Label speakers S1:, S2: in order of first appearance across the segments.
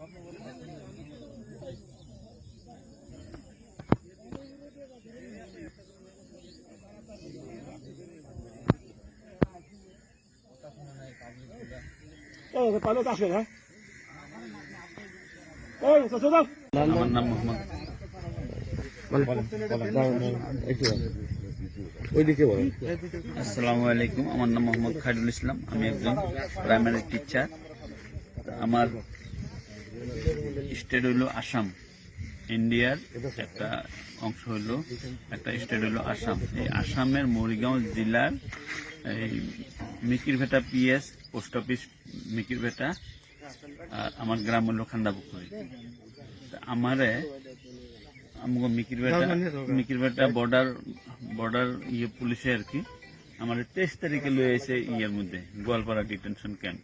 S1: পালো আসবে হ্যাঁ। এই সচেতন।
S2: আমার নাম মোহাম্মদ। আসসালামু আলাইকুম, আমার নাম মোহাম্মদ খায়রুল ইসলাম। আমি একজন প্রাইমারি টিচার। আমার স্টেট হইল আসাম। ইন্ডিয়ার একটা অংশ হইল, একটা স্টেট হইল আসাম। এই আসামের মরিগাঁও জেলার এই Mikirbheta PS post office Mikirbheta, আর আমার গ্রাম হইল খান্দাপুকুরি। আমারে মিকিরভেটা বর্ডার পুলিশে আর কি আমার 23 তারিখে লয়ে এসে ইয়ের মধ্যে গোয়ালপাড়া ডিটেনশন ক্যাম্প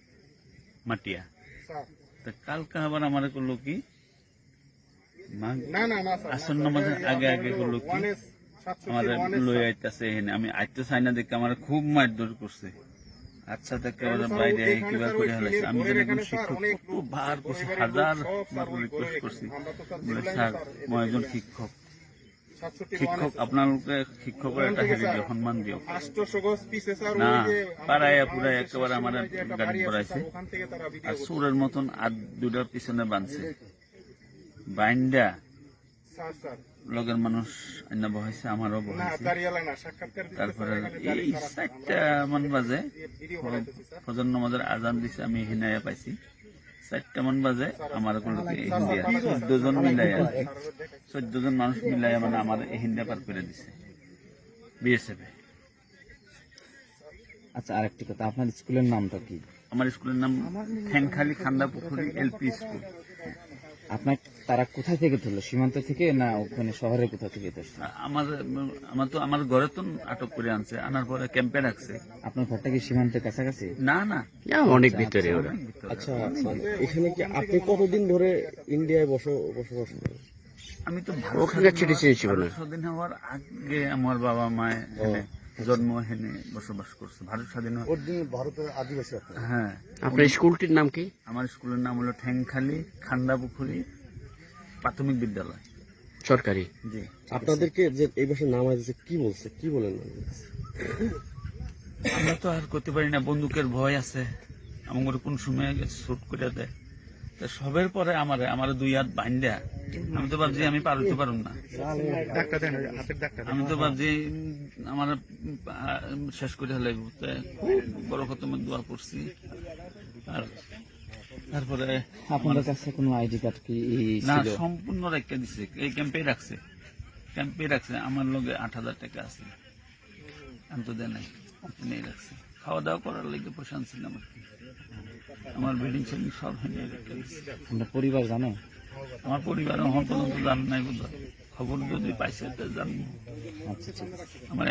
S2: মাটিয়া। তা কালকে আবার আমার করলো কি আসন্ন মাঝে আগে আগে করলো কি আমার লয়ে আইতেছে এখানে। আমি আইতে চাই না দেখে আমার খুব মারধর করছে। আচ্ছা থেকে বাইরে কিবা করে হলাইছে। আমি যেন একজন শিক্ষক খুব ভার করছি, হাজার রিকোয়েস্ট করছি বলে স্যার মই একজন শিক্ষক, আপনাকে শিক্ষকের একটা হেরি দিও, সম্মান দিও না। পাড়ায় পুরা একেবারে আমার গাড়ি পড়াইছে আর সুরের মতন আর দুটার পিছনে বাঁধছে। বাইন্ডা লগের মানুষ আইনা বহাইছে, আমারও বহাইছে। তারপরে এই 4টা মান বাজে ফজর নামাজের আজান দিছে, আমি হিনায়া পাইছি। 4টা মান বাজে আমার হিন্দিয়া 14 জন মিলাই আর কি, 14 জন মানুষ মিলাই মানে আমার হিন্দিয়া পার করে দিছে বিএসএফ।
S3: আচ্ছা, আরেকটি কথা, আপনার স্কুলের নামটা কি?
S2: আমার স্কুলের নাম ঠ্যাংখালি খান্দাপুকুরি এলপি স্কুল।
S3: আপনার তারা কোথায় থেকে ধরলো, সীমান্ত থেকে না ওখানে শহরের কোথা থেকে?
S2: আমার ঘরে তো আটক করে আনছে, আনার পরে ক্যাম্পে রাখছে।
S3: আপনার ঘরটা কি সীমান্তের কাছাকাছি?
S2: না না,
S3: অনেক ভিতরে।
S1: আচ্ছা, এখানে কি আপনি কতদিন ধরে ইন্ডিয়ায় বসবাস করেন?
S2: আমি তো স্বাধীন হওয়ার আগে আমার বাবা মায় জন্ম হেনে বসবাস করছে। ভারত স্বাধীন
S1: ভারতের আদিবাসী।
S2: হ্যাঁ।
S3: আপনার স্কুলটির নাম কি?
S2: আমার স্কুলের নাম হলো ঠ্যাংখালি খান্দাপুকুরি প্রাথমিক বিদ্যালয়,
S3: সরকারি।
S2: জি।
S1: আপনাদেরকে যে এই বছর নাম আছে কি বলছে, কি বলেন?
S2: আমরা তো আর করতে পারি না, বন্দুকের ভয় আছে। আমার কোন সময় শুট করে দেয়। সবের পরে আমার 2 হাত বাইন্দা, আমি তো ভাবছি আমি পার হইতে পারুম না। আমি তো ভাবছি আমার শেষ করে লাগব। খুব বড় খতমের দোয়া করছি। আর তারপরে
S3: আপনাদের কাছে কোনো আইডি কার্ড কি?
S2: না, সম্পূর্ণ রেখে দিছে। এই ক্যাম্পে রাখছে, আমার লগে 8000 টাকা আছে, আমি তো দেয় নাই, নিয়ে রাখছে। খাওয়া দাওয়া করার লাগে পয়সা আনছিলাম আর কি। আমার বেডিং সেডিং সব নিয়ে রেখে দিচ্ছে।
S3: আপনার পরিবার জানে?
S2: আমার পরিবার এখন পর্যন্ত জান নাই, বোধ খবর যদি পাইছে জানবো।
S3: আচ্ছা,
S2: আমার